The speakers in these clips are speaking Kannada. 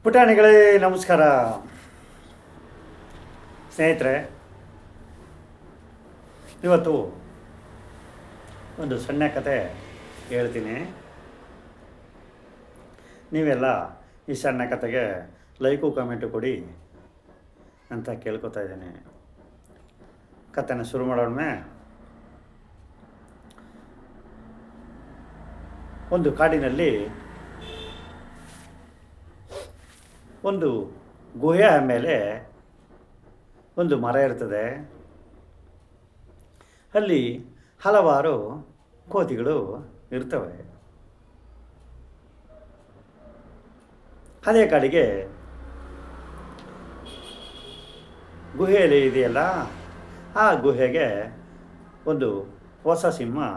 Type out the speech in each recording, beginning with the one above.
ಪುಟಾಣಿಗಳೇ ನಮಸ್ಕಾರ. ಸ್ನೇಹಿತರೆ, ಇವತ್ತು ಒಂದು ಸಣ್ಣ ಕತೆ ಹೇಳ್ತೀನಿ. ನೀವೆಲ್ಲ ಈ ಸಣ್ಣ ಕತೆಗೆ ಲೈಕು ಕಮೆಂಟು ಕೊಡಿ ಅಂತ ಕೇಳ್ಕೊತಾ ಇದ್ದೀನಿ. ಕತೆನ ಶುರು ಮಾಡೋಣ. ಒಂದು ಕಾಡಿನಲ್ಲಿ ಒಂದು ಗುಹೆಯ ಮೇಲೆ ಒಂದು ಮರ ಇರ್ತದೆ. ಅಲ್ಲಿ ಹಲವಾರು ಕೋತಿಗಳು ಇರ್ತವೆ. ಅದೇ ಕಾಡಿಗೆ ಗುಹೆಯಲ್ಲಿ ಇದೆಯಲ್ಲ, ಆ ಗುಹೆಗೆ ಒಂದು ಹೊಸ ಸಿಂಹ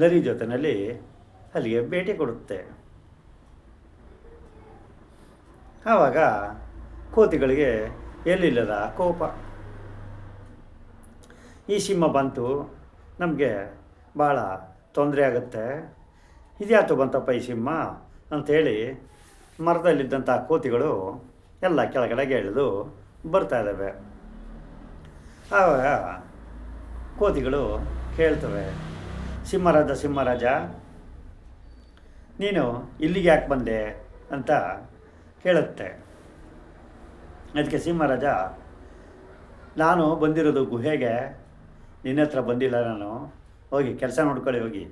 ನರಿ ಜೊತೆಯಲ್ಲಿ ಅಲ್ಲಿಗೆ ಭೇಟಿ ಕೊಡುತ್ತೆ. ಆವಾಗ ಕೋತಿಗಳಿಗೆ ಎಲ್ಲಿಲ್ಲದ ಕೋಪ. ಈ ಸಿಂಹ ಬಂತು, ನಮಗೆ ಭಾಳ ತೊಂದರೆ ಆಗುತ್ತೆ, ಇದ್ಯಾತು ಬಂತಪ್ಪ ಈ ಸಿಂಹ ಅಂಥೇಳಿ ಮರದಲ್ಲಿದ್ದಂಥ ಕೋತಿಗಳು ಎಲ್ಲ ಕೆಳಗಡೆಗೆ ಇಳಿದು ಬರ್ತಾ ಇದ್ದಾವೆ. ಆವಾಗ ಕೋತಿಗಳು ಕೇಳ್ತವೆ, ಸಿಂಹರಾಜ ನೀನು ಇಲ್ಲಿಗೆ ಯಾಕೆ ಬಂದೆ ಅಂತ ಕೇಳುತ್ತೆ. ಅದಕ್ಕೆ ಸಿಂಹರಾಜ, ನಾನು ಬಂದಿರೋದು ಗುಹೆಗೆ, ನಿನ್ನ ಹತ್ರ ಬಂದಿಲ್ಲ, ನಾನು ಹೋಗಿ ಕೆಲಸ ನೋಡ್ಕೊಳ್ಳಿ ಹೋಗಿ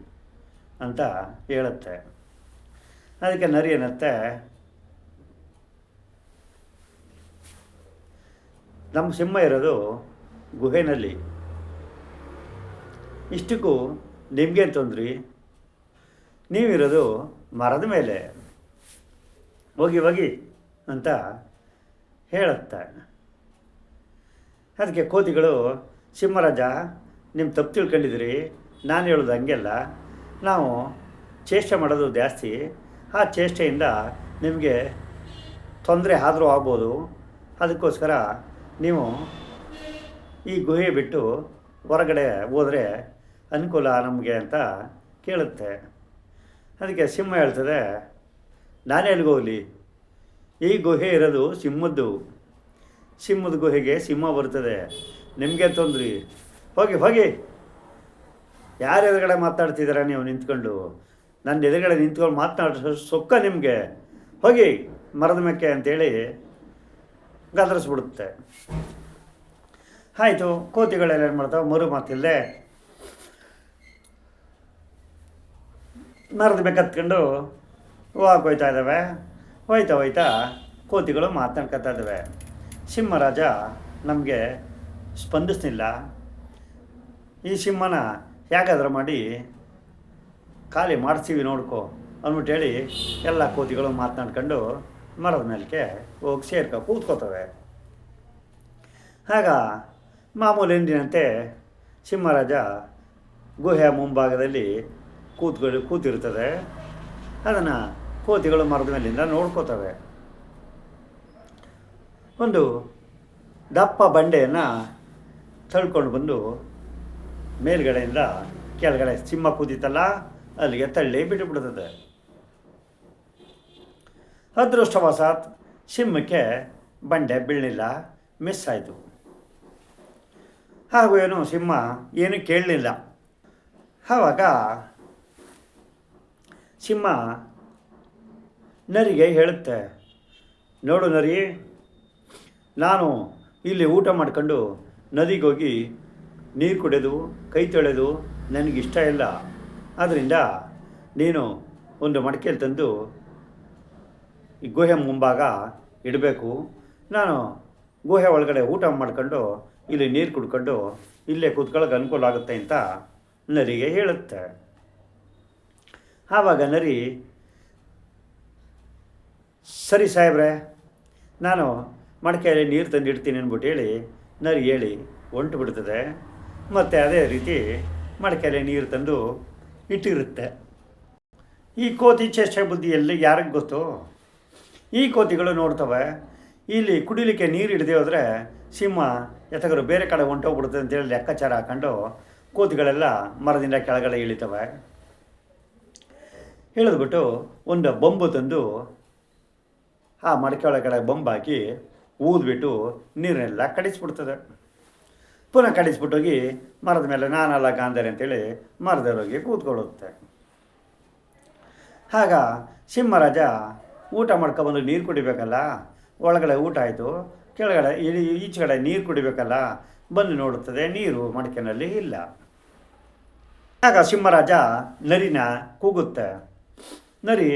ಅಂತ ಹೇಳುತ್ತೆ. ಅದಕ್ಕೆ ನರಿ ಏನತ್ತೆ, ನಮ್ಮ ಸಿಂಹ ಇರೋದು ಗುಹೆಯಲ್ಲಿ, ಇಷ್ಟಕ್ಕೂ ನಿಮಗೇನು ತೊಂದ್ರಿ, ನೀವಿರೋದು ಮರದ ಮೇಲೆ, ಹೋಗಿ ಅಂತ ಹೇಳುತ್ತೆ. ಅದಕ್ಕೆ ಕೋತಿಗಳು, ಸಿಂಹರಾಜ ನಿಮ್ಮ ತಪ್ಪು ತಿಳ್ಕೊಂಡಿದ್ದೀರಿ, ನಾನು ಹೇಳೋದು ಹಂಗೆಲ್ಲ, ನಾವು ಚೇಷ್ಟೆ ಮಾಡೋದು ಜಾಸ್ತಿ, ಆ ಚೇಷ್ಟೆಯಿಂದ ನಿಮಗೆ ತೊಂದರೆ ಆದರೂ ಆಗ್ಬೋದು, ಅದಕ್ಕೋಸ್ಕರ ನೀವು ಈ ಗುಹೆ ಬಿಟ್ಟು ಹೊರಗಡೆ ಹೋದರೆ ಅನುಕೂಲ ನಮಗೆ ಅಂತ ಕೇಳುತ್ತೆ. ಅದಕ್ಕೆ ಸಿಂಹ ಹೇಳ್ತದೆ, ನಾನೇ ಎಲ್ಲಿಗೆ ಹೋಗಲಿ, ಈ ಗುಹೆ ಇರೋದು ಸಿಂಹದ ಗುಹೆಗೆ ಸಿಂಹ ಬರ್ತದೆ, ನಿಮಗೆ ತೊಂದ್ರಿ, ಹೋಗಿ ಯಾರ ಎದುರುಗಡೆ ಮಾತಾಡ್ತಿದ್ದೀರ ನೀವು ನಿಂತ್ಕೊಂಡು, ನನ್ನ ಎದುರುಗಡೆ ನಿಂತ್ಕೊಂಡು ಮಾತನಾಡೋ ಸೊಕ್ಕ ನಿಮಗೆ, ಹೋಗಿ ಮರದ ಮೆಕ್ಕೆ ಅಂತೇಳಿ ಗದರಿಸ್ಬಿಡುತ್ತೆ. ಆಯಿತು, ಕೋತಿಗಳೆಲ್ಲ ಏನು ಮಾಡ್ತಾವೆ, ಮರು ಮಾತಿಲ್ಲದೆ ಮರದ ಮೆಕ್ಕೆ ಹತ್ಕೊಂಡು ಹೋಗ್ತಾ ಇದ್ದಾವೆ. ಹೋಯ್ತಾ ಕೋತಿಗಳು ಮಾತನಾಡ್ಕೊತಾ ಇದ್ದಾವೆ. ಸಿಂಹರಾಜ ನಮಗೆ ಸ್ಪಂದಿಸ್ನಿಲ್ಲ, ಈ ಸಿಂಹನ ಹೇಗಾದ್ರೂ ಮಾಡಿ ಖಾಲಿ ಮಾಡಿಸ್ತೀವಿ ನೋಡ್ಕೊ ಅಂದ್ಬಿಟ್ಟು ಹೇಳಿ ಎಲ್ಲ ಕೋತಿಗಳು ಮಾತನಾಡ್ಕೊಂಡು ಮರದ ಮೇಲಕ್ಕೆ ಹೋಗಿ ಕೂತ್ಕೋತವೆ. ಆಗ ಮಾಮೂಲಿ ಎಂದಿನಂತೆ ಸಿಂಹರಾಜ ಗುಹೆಯ ಮುಂಭಾಗದಲ್ಲಿ ಕೂತಿರ್ತದೆ. ಅದನ್ನು ಕೋತಿಗಳು ಮರದ ಮೇಲಿಂದ ನೋಡ್ಕೋತವೆ. ಒಂದು ದಪ್ಪ ಬಂಡೆಯನ್ನು ತಳ್ಕೊಂಡು ಬಂದು ಮೇಲ್ಗಡೆಯಿಂದ ಕೆಳಗಡೆ ಸಿಂಹ ಕೂತಿತ್ತಲ್ಲ ಅಲ್ಲಿಗೆ ತಳ್ಳಿ ಬಿಟ್ಟುಬಿಡ್ತದೆ. ಅದೃಷ್ಟವಶಾತ್ ಸಿಂಹಕ್ಕೆ ಬಂಡೆ ಬೀಳಲಿಲ್ಲ, ಮಿಸ್ ಆಯಿತು. ಹಾಗೂ ಏನು ಸಿಂಹ ಏನು ಕೇಳಲಿಲ್ಲ. ಆವಾಗ ಸಿಂಹ ನರಿಗೆ ಹೇಳುತ್ತೆ, ನೋಡು ನರಿ, ನಾನು ಇಲ್ಲಿ ಊಟ ಮಾಡ್ಕೊಂಡು ನದಿಗೆ ಹೋಗಿ ನೀರು ಕುಡಿಯೋದು, ಕೈ ತೊಳೆಯೋದು ನನಗಿಷ್ಟ ಇಲ್ಲ. ಆದ್ದರಿಂದ ನೀನು ಒಂದು ಮಡಿಕೆಯಲ್ಲಿ ತಂದು ಈ ಗುಹೆ ಮುಂಭಾಗ ಇಡಬೇಕು. ನಾನು ಗುಹೆ ಒಳಗಡೆ ಊಟ ಮಾಡ್ಕೊಂಡು ಇಲ್ಲಿ ನೀರು ಕುಡ್ಕೊಂಡು ಇಲ್ಲೇ ಕೂತ್ಕೊಳ್ಳೋಕೆ ಅನುಕೂಲ ಆಗುತ್ತೆ ಅಂತ ನರಿಗೆ ಹೇಳುತ್ತೆ. ಆವಾಗ ನರಿ, ಸರಿ ಸಾಹೇಬ್ರೆ, ನಾನು ಮಡಿಕೆಯಲ್ಲಿ ನೀರು ತಂದು ಇಡ್ತೀನಿ ಅಂದ್ಬಿಟ್ಟು ಹೇಳಿ ಹೊಂಟು ಬಿಡ್ತದೆ. ಮತ್ತು ಅದೇ ರೀತಿ ಮಡಿಕೆಯಲ್ಲಿ ನೀರು ತಂದು ಇಟ್ಟಿರುತ್ತೆ. ಈ ಕೋತಿ ಚೇಷ್ಟೆ ಬುದ್ಧಿಯಲ್ಲಿ ಯಾರಿಗೆ ಗೊತ್ತು? ಈ ಕೋತಿಗಳು ನೋಡ್ತವೆ, ಇಲ್ಲಿ ಕುಡಿಲಿಕ್ಕೆ ನೀರು ಹಿಡ್ದೇ ಹೋದರೆ ಸಿಂಹ ಎತ್ತಗರು ಬೇರೆ ಕಡೆ ಹೊಂಟೋಗ್ಬಿಡುತ್ತೆ ಅಂತೇಳಿ ಲೆಕ್ಕಾಚಾರ ಹಾಕೊಂಡು ಕೋತಿಗಳೆಲ್ಲ ಮರದಿಂದ ಕೆಳಗಡೆ ಇಳಿತವೆ. ಇಳಿದ್ಬಿಟ್ಟು ಒಂದು ಬೊಂಬು ತಂದು ಆ ಮಡಕೆ ಒಳಗಡೆ ಬೊಂಬಾಕಿ ಊದ್ಬಿಟ್ಟು ನೀರನ್ನೆಲ್ಲ ಕಡಿಸ್ಬಿಡ್ತದೆ. ಪುನಃ ಕಡಿಸ್ಬಿಟ್ಟೋಗಿ ಮರದ ಮೇಲೆ ನಾನಲ್ಲ ಗಾಂಧಾರಿ ಅಂತೇಳಿ ಮರದಲ್ಲೋಗಿ ಕೂತ್ಕೊಳ್ಳುತ್ತೆ. ಆಗ ಸಿಂಹರಾಜ ಊಟ ಮಾಡ್ಕೊಬಂದು ನೀರು ಕುಡಿಬೇಕಲ್ಲ, ಒಳಗಡೆ ಊಟ ಆಯಿತು, ಕೆಳಗಡೆ ಈಚೆಗಡೆ ನೀರು ಕುಡಿಬೇಕಲ್ಲ, ಬಂದು ನೋಡುತ್ತದೆ ನೀರು ಮಡಕೆನಲ್ಲಿ ಇಲ್ಲ. ಆಗ ಸಿಂಹರಾಜ ನರಿನ ಕೂಗುತ್ತೆ. ನರಿ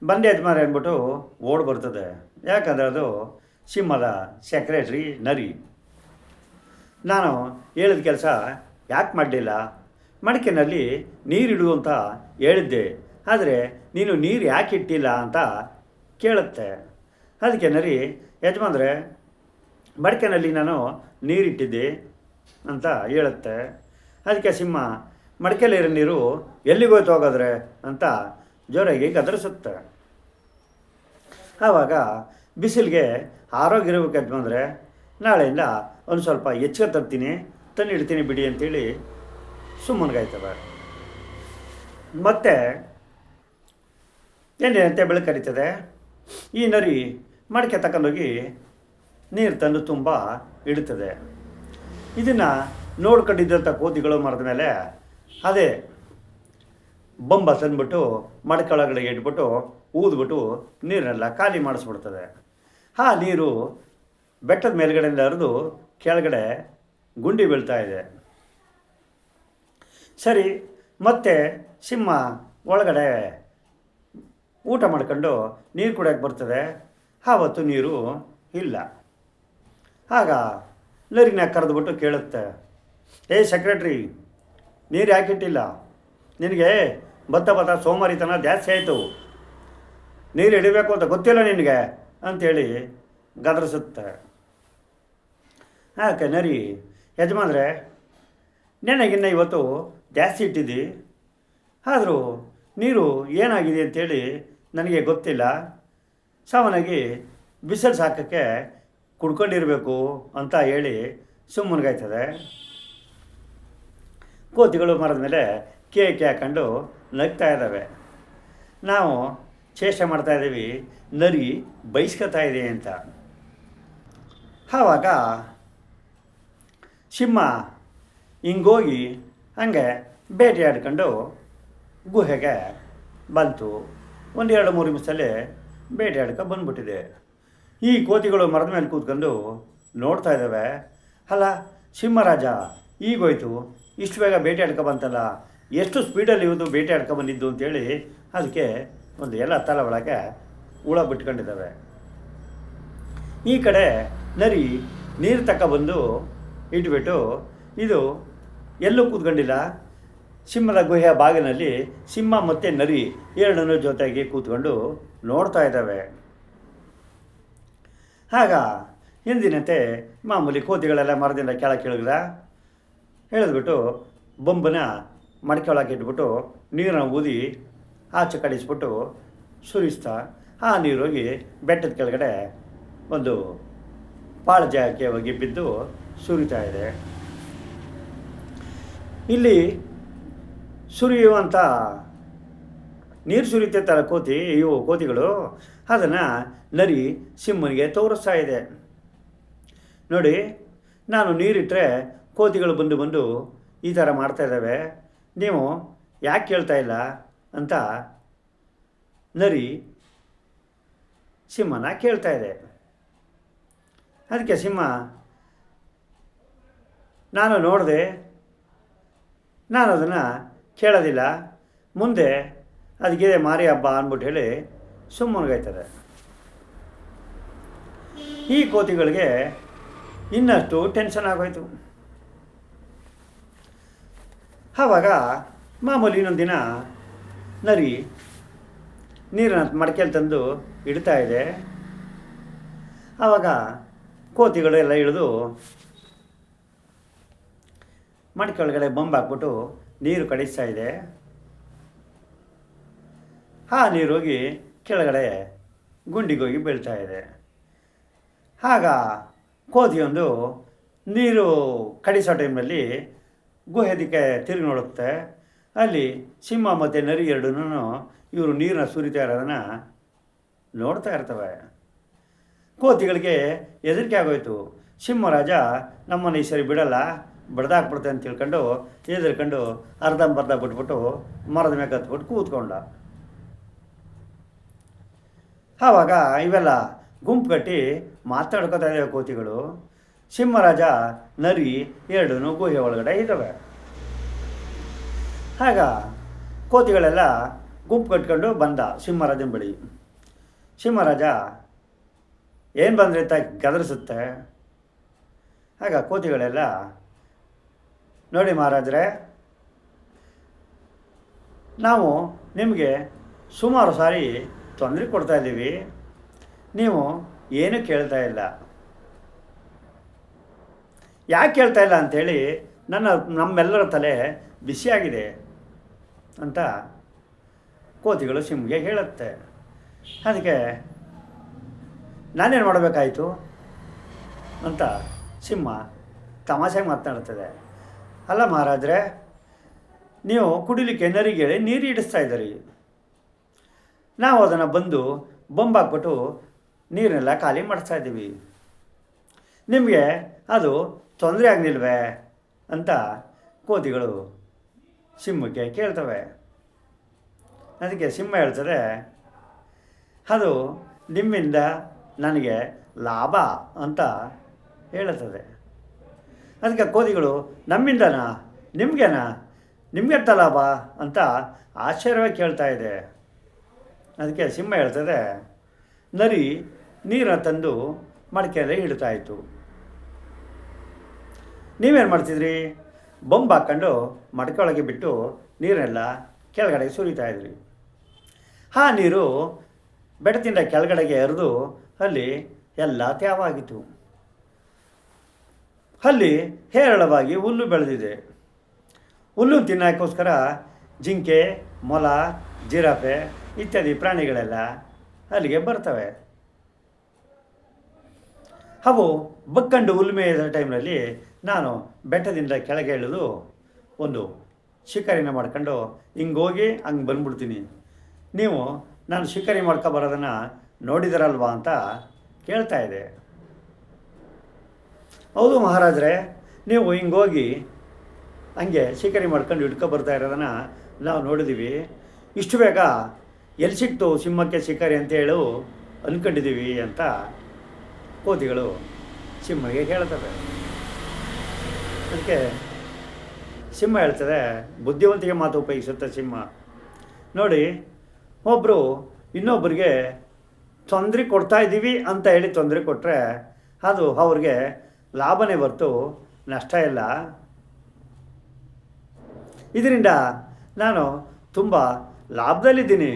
ಬಂದೆ ಯಜಮಾನ ಅಂದ್ಬಿಟ್ಟು ಓಡಿ ಬರ್ತದೆ. ಯಾಕಂದರೆ ಅದು ಸಿಂಹದ ಸೆಕ್ರೆಟ್ರಿ ನರಿ. ನಾನು ಹೇಳಿದ ಕೆಲಸ ಯಾಕೆ ಮಾಡಲಿಲ್ಲ, ಮಡಕೆನಲ್ಲಿ ನೀರಿಡು ಅಂತ ಹೇಳಿದ್ದೆ, ಆದರೆ ನೀನು ನೀರು ಯಾಕೆ ಇಟ್ಟಿಲ್ಲ ಅಂತ ಕೇಳುತ್ತೆ. ಅದಕ್ಕೆ ನರಿ, ಯಜಮಾನ್ರೆ ಮಡಕೆನಲ್ಲಿ ನಾನು ನೀರಿಟ್ಟಿದ್ದೆ ಅಂತ ಹೇಳುತ್ತೆ. ಅದಕ್ಕೆ ಸಿಂಹ, ಮಡಕೆಲಿರೋ ನೀರು ಎಲ್ಲಿಗೋಯ್ತು ಹೋಗೋದ್ರೆ ಅಂತ ಜೋರಾಗಿ ಗದರಿಸುತ್ತೆ. ಆವಾಗ ಬಿಸಿಲಿಗೆ ಆರೋಗ್ಯ ಇರಬೇಕು ಯಜಮಾನ್ರೆ, ನಾಳೆಯಿಂದ ಒಂದು ಸ್ವಲ್ಪ ಹೆಚ್ಚಿಗೆ ತರ್ತೀನಿ, ತಂದಿಡ್ತೀನಿ ಬಿಡಿ ಅಂತೇಳಿ ಸುಮ್ಮನಿಗಾಯ್ತವೆ. ಮತ್ತು ಏನೇನಂತೆ ಬೆಳಕು ಕರೀತದೆ. ಈ ನರಿ ಮಡಕೆ ತಗೊಂಡೋಗಿ ನೀರು ತಂದು ತುಂಬ ಇಡುತ್ತದೆ. ಇದನ್ನು ನೋಡ್ಕೊಂಡಿದ್ದಂಥ ಕೋತಿಗಳು ಮರದ ಮೇಲೆ ಅದೇ ಬೊಂಬ ತಂದುಬಿಟ್ಟು ಮಡಕೆ ಒಳಗಡೆ ಇಟ್ಬಿಟ್ಟು ಊದ್ಬಿಟ್ಟು ನೀರನ್ನೆಲ್ಲ ಖಾಲಿ ಮಾಡಿಸ್ಬಿಡ್ತದೆ. ಆ ನೀರು ಬೆಟ್ಟದ ಮೇಲ್ಗಡೆಯಿಂದ ಹರಿದು ಕೆಳಗಡೆ ಗುಂಡಿ ಬೀಳ್ತಾ ಇದೆ. ಸರಿ, ಮತ್ತೆ ಸಿಂಹ ಒಳಗಡೆ ಊಟ ಮಾಡ್ಕೊಂಡು ನೀರು ಕುಡಿಯೋಕ್ಕೆ ಬರ್ತದೆ. ಆವತ್ತು ನೀರು ಇಲ್ಲ. ಆಗ ನರಿನ ಕರೆದುಬಿಟ್ಟು ಕೇಳುತ್ತೆ, ಸೆಕ್ರೆಟ್ರಿ, ನೀರು ಯಾಕಿಟ್ಟಿಲ್ಲ? ನಿನಗೆ ಬತ್ತ ಸೋಮಾರಿತನ ಜಾಸ್ತಿ ಆಯಿತು, ನೀರು ಹಿಡಿಬೇಕು ಅಂತ ಗೊತ್ತಿಲ್ಲ ನಿನಗೆ ಅಂಥೇಳಿ ಗದರಿಸುತ್ತೆ. ಯಾಕೆ ನರಿ, ಯಜಮಾನ್ರೆ ನೆನಗಿನ್ನ ಇವತ್ತು ಜಾಸ್ತಿ ಇಟ್ಟಿದ್ದಿ, ಆದರೂ ನೀರು ಏನಾಗಿದೆ ಅಂಥೇಳಿ ನನಗೆ ಗೊತ್ತಿಲ್ಲ, ಸಾಮಾನ್ಯಾಗಿ ಬಿಸಿಲು ಸಾಕೋಕ್ಕೆ ಕುಡ್ಕೊಂಡಿರಬೇಕು ಅಂತ ಹೇಳಿ ಸುಮ್ಮನಿಗಾಯ್ತದೆ. ಕೋತಿಗಳು ಮರದ ಮೇಲೆ ಕೇಕೆ ಹಾಕೊಂಡು ನಗ್ತಾ ಇದ್ದಾವೆ. ನಾವು ಚೇಷ್ಟೆ ಮಾಡ್ತಾಯಿದ್ದೀವಿ, ನರಿ ಬೈಸ್ಕೊತಾ ಇದೆ ಅಂತ. ಆವಾಗ ಸಿಂಹ ಹಿಂಗೋಗಿ ಹಂಗೆ ಬೇಟೆಯಾಡ್ಕೊಂಡು ಗುಹೆಗೆ ಬಂತು. 1-2-3 ನಿಮಿಷದಲ್ಲೇ ಬೇಟೆಯಾಡ್ಕೊಂಡು ಬಂದ್ಬಿಟ್ಟಿದೆ. ಈ ಕೋತಿಗಳು ಮರದ ಮೇಲೆ ಕೂತ್ಕೊಂಡು ನೋಡ್ತಾ ಇದ್ದಾವೆ. ಅಲ್ಲ, ಸಿಂಹರಾಜ ಈಗೋಯ್ತು, ಇಷ್ಟು ಬೇಗ ಬೇಟೆ ಬಂತಲ್ಲ, ಎಷ್ಟು ಸ್ಪೀಡಲ್ಲಿ ಇವತ್ತು ಬೇಟೆ ಬಂದಿದ್ದು ಅಂತೇಳಿ ಅದಕ್ಕೆ ಒಂದು ಎಲ್ಲ ತಲೆ ಒಳಗೆ ಹುಳ ಬಿಟ್ಕೊಂಡಿದ್ದಾವೆ. ಈ ಕಡೆ ನರಿ ನೀರು ತಗೊಬಂದು ಇಟ್ಬಿಟ್ಟು ಇದು ಎಲ್ಲೂ ಕೂತ್ಕೊಂಡಿಲ್ಲ. ಸಿಂಹದ ಗುಹೆಯ ಬಾಗಿನಲ್ಲಿ ಸಿಂಹ ಮತ್ತು ನರಿ ಎರಡನ್ನೂ ಜೊತೆಗೆ ಕೂತ್ಕೊಂಡು ನೋಡ್ತಾ ಇದ್ದಾವೆ. ಆಗ ಎಂದಿನಂತೆ ಮಾಮೂಲಿ ಕೋತಿಗಳೆಲ್ಲ ಮರದಿಂದ ಕೆಳಗೆ ಇಳಿದ್ಬಿಟ್ಟು ಬೊಂಬನ ಮಡಕೆ ಒಳಗೆ ಇಟ್ಬಿಟ್ಟು ನೀರನ್ನು ಊದಿ ಆಚೆ ಕಡಿಸ್ಬಿಟ್ಟು ಸುರಿಸ್ತಾ ಆ ನೀರು ಹೋಗಿ ಬೆಟ್ಟದ ಕೆಳಗಡೆ ಒಂದು ಪಾಳ ಜಾಗಕ್ಕೆ ಹೋಗಿ ಬಿದ್ದು ಸುರಿತಾ ಇದೆ. ಇಲ್ಲಿ ಸುರಿಯುವಂಥ ನೀರು ಸುರಿತೈತಲ್ಲ ಕೋತಿಗಳು, ಅದನ್ನು ನರಿ ಸಿಂಹನಿಗೆ ತೋರಿಸ್ತಾ ಇದೆ. ನೋಡಿ, ನಾನು ನೀರಿಟ್ಟರೆ ಕೋತಿಗಳು ಬಂದು ಈ ಥರ ಮಾಡ್ತಾಯಿದ್ದಾವೆ, ನೀವು ಯಾಕೆ ಕೇಳ್ತಾ ಇಲ್ಲ ಅಂತ ನರಿ ಸಿಂಹನ ಕೇಳ್ತಾ ಇದೆ. ಅದಕ್ಕೆ ಸಿಂಹ, ನಾನು ನೋಡಿದೆ, ನಾನು ಅದನ್ನು ಕೇಳೋದಿಲ್ಲ, ಮುಂದೆ ಅದಕ್ಕೆ ಮಾರಿ ಹಬ್ಬ ಅಂದ್ಬಿಟ್ಟು ಹೇಳಿ ಸುಮ್ಮನಿಗಾಯ್ತದೆ. ಈ ಕೋತಿಗಳಿಗೆ ಇನ್ನಷ್ಟು ಟೆನ್ಷನ್ ಆಗೋಯ್ತು. ಆವಾಗ ಮಾಮೂಲಿ ಇನ್ನೊಂದು ದಿನ ನರಿ ನೀರನ್ನು ಮಡಕೆಯಲ್ಲಿ ತಂದು ಇಡ್ತಾ ಇದೆ. ಆವಾಗ ಕೋತಿಗಳು ಎಲ್ಲ ಇಳಿದು ಮಡಕೆ ಒಳಗಡೆ ಬೊಂಬು ಹಾಕ್ಬಿಟ್ಟು ನೀರು ಕಡಿಸ್ತಾ ಇದೆ. ಆ ನೀರು ಹೋಗಿ ಕೆಳಗಡೆ ಗುಂಡಿಗೋಗಿ ಬೀಳ್ತಾ ಇದೆ. ಆಗ ಕೋತಿಯೊಂದು ನೀರು ಕಡಿಸೋ ಟೈಮಲ್ಲಿ ಗುಹೆ ದಿಕ್ಕೆ ತಿರುಗಿ ನೋಡುತ್ತೆ. ಅಲ್ಲಿ ಸಿಂಹ ಮತ್ತು ನರಿ ಎರಡೂ ಇವರು ನೀರನ್ನ ಸುರಿತಾ ಇರೋದನ್ನು ನೋಡ್ತಾ ಇರ್ತವೆ. ಕೋತಿಗಳಿಗೆ ಹೆದರಿಕೆ ಆಗೋಯ್ತು. ಸಿಂಹರಾಜ ನಮ್ಮನ್ನು ಈ ಸರಿ ಬಿಡಲ್ಲ, ಬಡ್ದಾಕ್ಬಿಡ್ತೆ ಅಂತ ತಿಳ್ಕೊಂಡು ಹೆದರ್ಕೊಂಡು ಅರ್ಧಂಬರ್ಧ ಬಿಟ್ಬಿಟ್ಟು ಮರದ ಮೇಲೆ ಹತ್ಬಿಟ್ಟು ಕೂತ್ಕೊಂಡ. ಆವಾಗ ಇವೆಲ್ಲ ಗುಂಪು ಕಟ್ಟಿ ಮಾತಾಡ್ಕೋತಾ ಇದ್ದಾವೆ ಕೋತಿಗಳು. ಸಿಂಹರಾಜ, ನರಿ ಎರಡೂ ಗುಹೆ ಒಳಗಡೆ ಇದ್ದಾವೆ. ಆಗ ಕೋತಿಗಳೆಲ್ಲ ಗುಂಪು ಕಟ್ಕೊಂಡು ಬಂದ ಸಿಂಹರಾಜನ ಬಳಿ. ಸಿಂಹರಾಜ ಏನು ಬಂದರೆ ಅಂತ ಗದರಿಸುತ್ತೆ. ಆಗ ಕೋತಿಗಳೆಲ್ಲ, ನೋಡಿ ಮಹಾರಾಜರೇ, ನಾವು ನಿಮಗೆ ಸುಮಾರು ಸಾರಿ ತೊಂದರೆ ಕೊಡ್ತಾಯಿದ್ದೀವಿ, ನೀವು ಏನೂ ಕೇಳ್ತಾ ಇಲ್ಲ. ಯಾಕೆ ಕೇಳ್ತಾ ಇಲ್ಲ ಅಂಥೇಳಿ ನಮ್ಮೆಲ್ಲರ ತಲೆ ಬಿಸಿಯಾಗಿದೆ ಅಂತ ಕೋತಿಗಳು ಸಿಂಹಗೆ ಹೇಳುತ್ತೆ. ಅದಕ್ಕೆ ನಾನೇನು ಮಾಡಬೇಕಾಯಿತು ಅಂತ ಸಿಂಹ ತಮಾಷೆಗೆ ಮಾತನಾಡ್ತದೆ. ಅಲ್ಲ ಮಹಾರಾಜರೇ, ನೀವು ಕುಡಿಲಿಕ್ಕೆ ನರಿಗೆ ಹೇಳಿ ನೀರು ಇಡಿಸ್ತಾ ಇದ್ದೀರಿ, ನಾವು ಅದನ್ನು ಬಂದು ಬೊಂಬಾಕ್ಬಿಟ್ಟು ನೀರನ್ನೆಲ್ಲ ಖಾಲಿ ಮಾಡಿಸ್ತಾ ಇದ್ದೀವಿ, ನಿಮಗೆ ಅದು ತೊಂದರೆ ಆಗಲಿಲ್ವೇ ಅಂತ ಕೋತಿಗಳು ಸಿಂಹಕ್ಕೆ ಕೇಳ್ತವೆ. ಅದಕ್ಕೆ ಸಿಂಹ ಹೇಳ್ತದೆ, ಅದು ನಿಮ್ಮಿಂದ ನನಗೆ ಲಾಭ ಅಂತ ಹೇಳುತ್ತದೆ. ಅದಕ್ಕೆ ಕೋತಿಗಳು, ನಮ್ಮಿಂದನಾ, ನಿಮಗೆನಾ, ನಿಮಗೆಂತ ಲಾಭ ಅಂತ ಆಶ್ಚರ್ಯವಾಗಿ ಕೇಳ್ತಾ ಇದೆ. ಅದಕ್ಕೆ ಸಿಂಹ ಹೇಳ್ತದೆ, ನರಿ ನೀರನ್ನು ತಂದು ಮಡಿಕೆಯಲ್ಲಿ ಇಡ್ತಾಯಿತ್ತು, ನೀವೇನು ಮಾಡ್ತಿದ್ರಿ, ಬೊಂಬ್ ಹಾಕ್ಕೊಂಡು ಮಡಿಕೆ ಒಳಗೆ ಬಿಟ್ಟು ನೀರನ್ನೆಲ್ಲ ಕೆಳಗಡೆ ಸುರಿತಾಯಿದ್ರಿ. ಆ ನೀರು ಬೆಟ್ಟದಿಂದ ಕೆಳಗಡೆಗೆ ಹರಿದು ಅಲ್ಲಿ ಎಲ್ಲ ತ್ಯಾವಾಗಿತ್ತು. ಅಲ್ಲಿ ಹೇರಳವಾಗಿ ಹುಲ್ಲು ಬೆಳೆದಿದೆ. ಹುಲ್ಲು ತಿನ್ನೋಕ್ಕೋಸ್ಕರ ಜಿಂಕೆ, ಮೊಲ, ಜಿರಾಫೆ ಇತ್ಯಾದಿ ಪ್ರಾಣಿಗಳೆಲ್ಲ ಅಲ್ಲಿಗೆ ಬರ್ತವೆ. ಅವು ಬಕ್ಕಂಡು ಹುಲ್ಲು ಮೇಯ್ದ ಟೈಮ್ನಲ್ಲಿ ನಾನು ಬೆಟ್ಟದಿಂದ ಕೆಳಗೆ ಇಳಿದು ಒಂದು ಶಿಕಾರಿನ ಮಾಡ್ಕೊಂಡು ಹಿಂಗೋಗಿ ಹಂಗೆ ಬಂದ್ಬಿಡ್ತೀನಿ, ನೀವು ನಾನು ಶಿಕಾರಿ ಮಾಡ್ಕೊಬರೋದನ್ನು ನೋಡಿದಿರಲ್ವಾ ಅಂತ ಕೇಳ್ತಾ ಇದೆ. ಹೌದು ಮಹಾರಾಜರೇ, ನೀವು ಹಿಂಗೋಗಿ ಹಂಗೆ ಶಿಕಾರಿ ಮಾಡ್ಕೊಂಡು ಹಿಡ್ಕೊಬರ್ತಾ ಇರೋದನ್ನು ನಾವು ನೋಡಿದ್ದೀವಿ, ಇಷ್ಟು ಬೇಗ ಎಲ್ಲಿ ಸಿಕ್ತು ಸಿಂಹಕ್ಕೆ ಶಿಕಾರಿ ಅಂತ ಹೇಳು ಅಂದ್ಕೊಂಡಿದ್ದೀವಿ ಅಂತ ಕೋತಿಗಳು ಸಿಂಹಗೆ ಹೇಳ್ತವೆ. ಅದಕ್ಕೆ ಸಿಂಹ ಹೇಳ್ತದೆ, ಬುದ್ಧಿವಂತಿಕೆ ಮಾತು ಉಪಯೋಗಿಸುತ್ತೆ ಸಿಂಹ. ನೋಡಿ, ಒಬ್ಬರು ಇನ್ನೊಬ್ಬರಿಗೆ ತೊಂದರೆ ಕೊಡ್ತಾಯಿದ್ದೀವಿ ಅಂತ ಹೇಳಿ ತೊಂದರೆ ಕೊಟ್ಟರೆ ಅದು ಅವ್ರಿಗೆ ಲಾಭನೇ ಹೊರ್ತು ನಷ್ಟ ಇಲ್ಲ. ಇದರಿಂದ ನಾನು ತುಂಬ ಲಾಭದಲ್ಲಿದ್ದೀನಿ,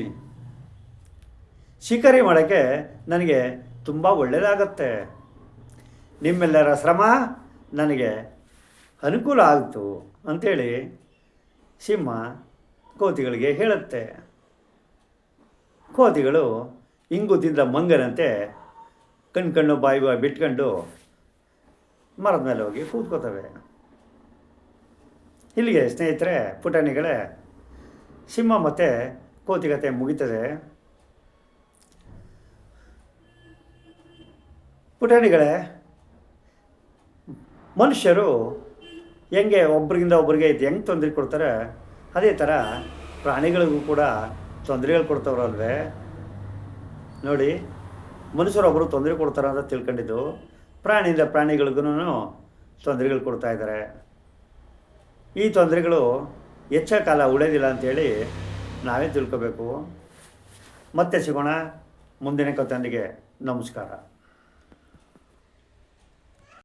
ಶಿಕಾರಿ ಮಾಡೋಕ್ಕೆ ನನಗೆ ತುಂಬ ಒಳ್ಳೆಯದಾಗತ್ತೆ, ನಿಮ್ಮೆಲ್ಲರ ಶ್ರಮ ನನಗೆ ಅನುಕೂಲ ಆಯಿತು ಅಂಥೇಳಿ ಸಿಂಹ ಕೋತಿಗಳಿಗೆ ಹೇಳುತ್ತೆ. ಕೋತಿಗಳು ಇಂಗು ತಿಂದ ಮಂಗನಂತೆ ಕಣ್ಣು ಬಾಯಿ ಬಿಟ್ಕೊಂಡು ಮರದ ಮೇಲೆ ಹೋಗಿ ಕೂತ್ಕೋತವೆ. ಇಲ್ಲಿಗೆ ಸ್ನೇಹಿತರೆ, ಪುಟಾಣಿಗಳೇ, ಸಿಂಹ ಮತ್ತು ಕೋತಿ ಕತೆ ಮುಗೀತದೆ. ಪುಟಾಣಿಗಳೇ, ಮನುಷ್ಯರು ಹೆಂಗೆ ಒಬ್ರಿಗಿಂದ ಒಬ್ರಿಗೆ ಹೆಂಗೆ ತೊಂದರೆ ಕೊಡ್ತಾರೆ, ಅದೇ ಥರ ಪ್ರಾಣಿಗಳಿಗೂ ಕೂಡ ತೊಂದರೆಗಳು ಕೊಡ್ತವ್ರಲ್ವೇ. ನೋಡಿ, ಮನುಷ್ಯರೊಬ್ಬರು ತೊಂದರೆ ಕೊಡ್ತಾರೆ ಅಂತ ತಿಳ್ಕೊಂಡಿದ್ದು ಪ್ರಾಣಿಯಿಂದ ಪ್ರಾಣಿಗಳಿಗೂ ತೊಂದರೆಗಳು ಕೊಡ್ತಾಯಿದ್ದಾರೆ. ಈ ತೊಂದರೆಗಳು ಹೆಚ್ಚ ಕಾಲ ಉಳಿಯೋದಿಲ್ಲ ಅಂಥೇಳಿ ನಾವೇ ತಿಳ್ಕೋಬೇಕು. ಮತ್ತೆ ಸಿಗೋಣ ಮುಂದಿನ ಕಥೆಯೊಂದಿಗೆ. ನಮಸ್ಕಾರ.